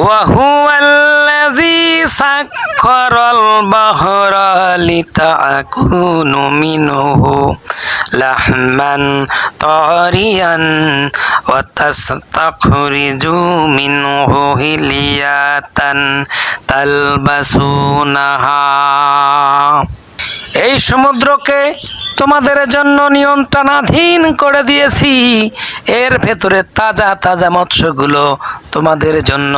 ওয়াহুয়াল্লাযী সাখখারাল বাহরা লিতাকুনু মিনহু লাহমান তারিয়ান ওয়া তাস্তাখরিজু মিনহু হিলিয়াতান তালবাসুনাহা। এই সমুদ্রকে তোমাদের জন্য নিয়ন্ত্রণাধীন করে দিয়েছি, এর ভেতরে তাজা তাজা মৎস্যগুলো তোমাদের জন্য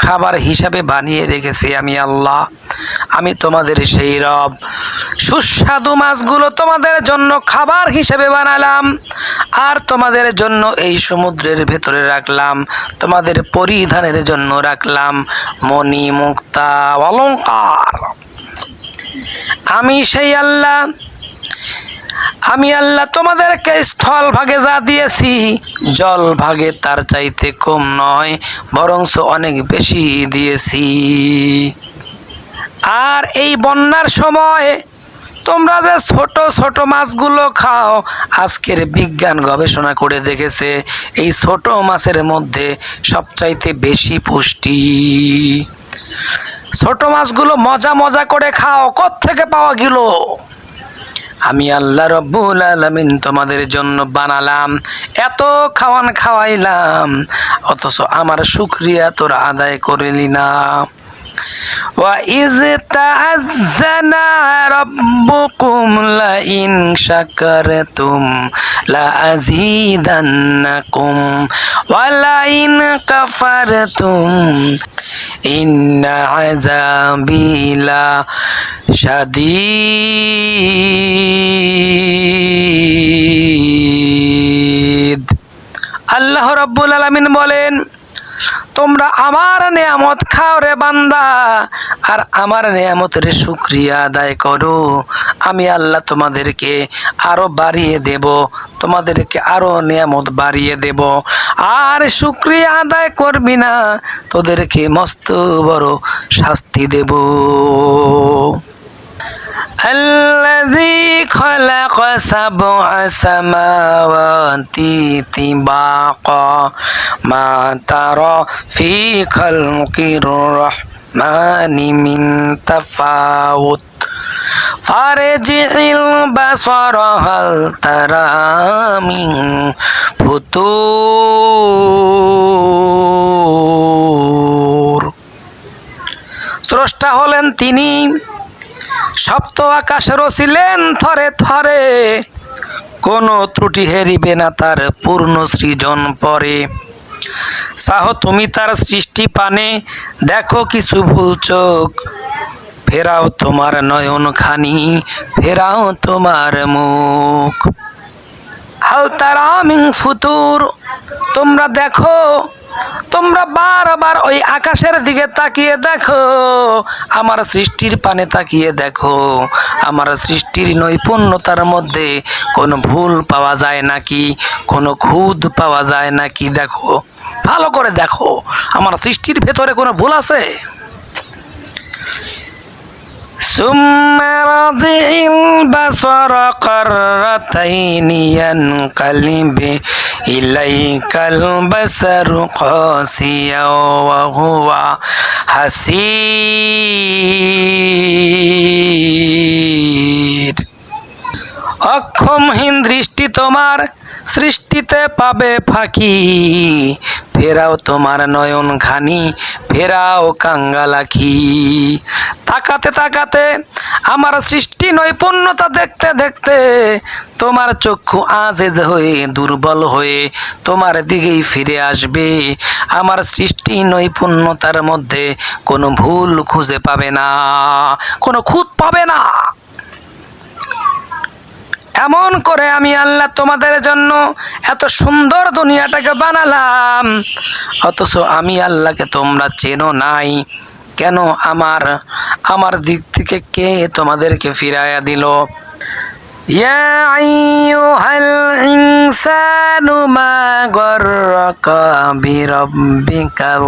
খাবার হিসাবে বানিয়ে রেখেছি আমি আল্লাহ। আমি তোমাদের সেই রব। সুস্বাদু মাছগুলো তোমাদের জন্য খাবার হিসেবে বানালাম, আর তোমাদের জন্য এই সমুদ্রের ভেতরে রাখলাম, তোমাদের পরিধানের জন্য রাখলাম মণি মুক্তা অলংকার। আমি সেই আল্লাহ। আমি আল্লাহ তোমাদেরকে স্থল ভাগে যা দিয়েছি, জল ভাগে তার চাইতে কম নয়, বরঞ্চ অনেক বেশি দিয়েছি। আর এই বন্যার সময় তোমরা যে ছোট ছোট মাছগুলো খাও, আজকের বিজ্ঞান গবেষণা করে দেখেছে এই ছোট মাছের মধ্যে সবচাইতে বেশি পুষ্টি। ছোট মাছগুলো মজা মজা করে খাও, কোত্থেকে পাওয়া গেল? আমি আল্লাহ রব্বুল আলামিন তোমাদের জন্য বানালাম, এত খাওয়ান খাওয়াইলাম, অথচ আমার শুকরিয়া তোরা আদায় করলি না। وَإِذْ تَأَذَّنَ رَبُّكُمْ لَئِنْ شَكَرْتُمْ لَأَزِيدَنَّكُمْ وَلَئِنْ كَفَرْتُمْ إِنَّ عَذَابِي لَشَدِيدٌ। আল্লাহ রাব্বুল আলামিন বলেন, তোমরা আমার নেয়ামত খাও রে বান্দা, আর আমার নেয়ামতের শুকরিয়া আদায় করো, আমি আল্লাহ তোমাদেরকে আরো বাড়িয়ে দেব, তোমাদেরকে আরো নেয়ামত বাড়িয়ে দেব। আর শুকরিয়া আদায় করবি না, তোদেরকে মস্ত বড় শাস্তি দেব। الذي خلق سبع سماوات طباقا ما ترى في خلق الرحمن من تفاوت فارجع البصر هل ترى من فطور। স্রষ্টা হলেন তিনি, সপ্ত আকাশ রচিলেন থরে থরে, কোনো ত্রুটি হেরিবে না তার পূর্ণ সৃজন পরে। চাহ তুমি তার সৃষ্টি পানে, দেখো কিছু ভুল চোখ, ফেরাও তোমার নয়ন খানি, ফেরাও তোমার মুখ। হাল তারা মিন ফুতুর, তোমরা দেখো, তোমরা বারবার ওই আকাশের দিকে তাকিয়ে দেখো, আমার সৃষ্টির পানে তাকিয়ে দেখো, আমার সৃষ্টির নৈপুণ্যতার মধ্যে কোনো ভুল পাওয়া যায় নাকি, কোনো খুঁত পাওয়া যায় নাকি, দেখো, ভালো করে দেখো, আমার সৃষ্টির ভেতরে কোনো ভুল আছে? ثم رجع البصر كرتين ينقلب إليك البصر خاسئا وهو حسير। অক্ষমহীন দৃষ্টি তোমার সৃষ্টিতে পাবে ফাঁকি, ফেরাও তোমার নয়ন খানি, ফেরাও কাঙ্গালাখি। তাকাতে তাকাতে আমার সৃষ্টি নৈপুণ্যতা দেখতে দেখতে তোমার চক্ষু আজেজ হয়ে দুর্বল হয়ে তোমার দিকেই ফিরে আসবে। আমার সৃষ্টি নৈপুণ্যতার মধ্যে কোনো ভুল খুঁজে পাবে না, কোনো খুঁত পাবে না। এমন করে আমি আল্লাহ তোমাদের জন্য এত সুন্দর দুনিয়াটাকে বানালাম, অথচ আমি আল্লাহকে তোমরা চেনো নাই। কেন? আমার দিক থেকে কে তোমাদেরকে ফিরাইয়া দিল? ইয়া আইয়ুহাল ইনসানু মা গররাকা বিরাব্বিকাল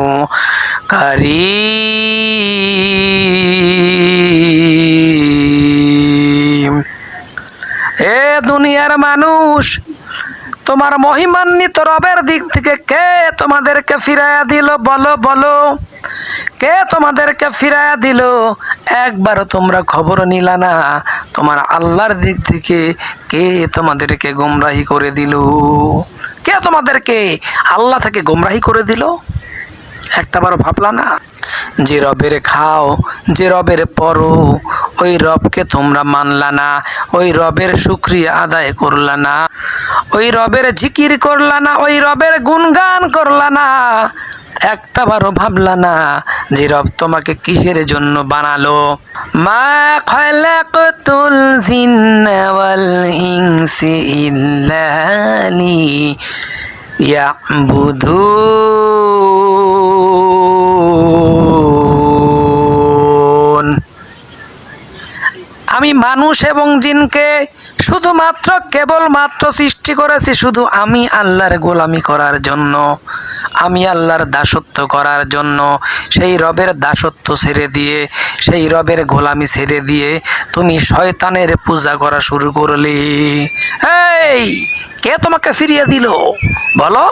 কারীম। এ দুনিয়ার মানুষ, তোমার মহিমান্বিত রবের দিক থেকে কে তোমাদেরকে ফিরাইয়া দিল? বলো বলো। কে তোমাদেরকে ফিরাইয়া দিল? একবারও তোমরা খবর নিলা না। তোমার আল্লাহর দিক থেকে কে তোমাদেরকে গোমরাহি করে দিল? কে তোমাদেরকে আল্লাহ থেকে গোমরাহি করে দিল? একটাবারও ভাবলা না? যে রবের খাও, যে রবের পরো, ওই রবকে তোমরা মানলা না, ওই রবের শুকরিয়া আদায় করলা না, ওই রবের জিকির করলা না, ওই রবের গুণগান করলা না। একটাবারও ভাবলা না যে রব তোমাকে কিসের জন্য বানালো? মা খালাকতুল জিন্না ওয়াল ইনসা ইল্লা লিয়াবুদুন। আমি মানুষ এবং জিনকে শুধুমাত্র কেবলমাত্র সৃষ্টি করেছি শুধু আমি আল্লাহর গোলামি করার জন্য, আমি আল্লাহর দাসত্ব করার জন্য। সেই রবের দাসত্ব ছেড়ে দিয়ে, সেই রবের গোলামি ছেড়ে দিয়ে তুমি শয়তানের পূজা করা শুরু করলে। এই কে তোমাকে ফিরিয়ে দিল বলো?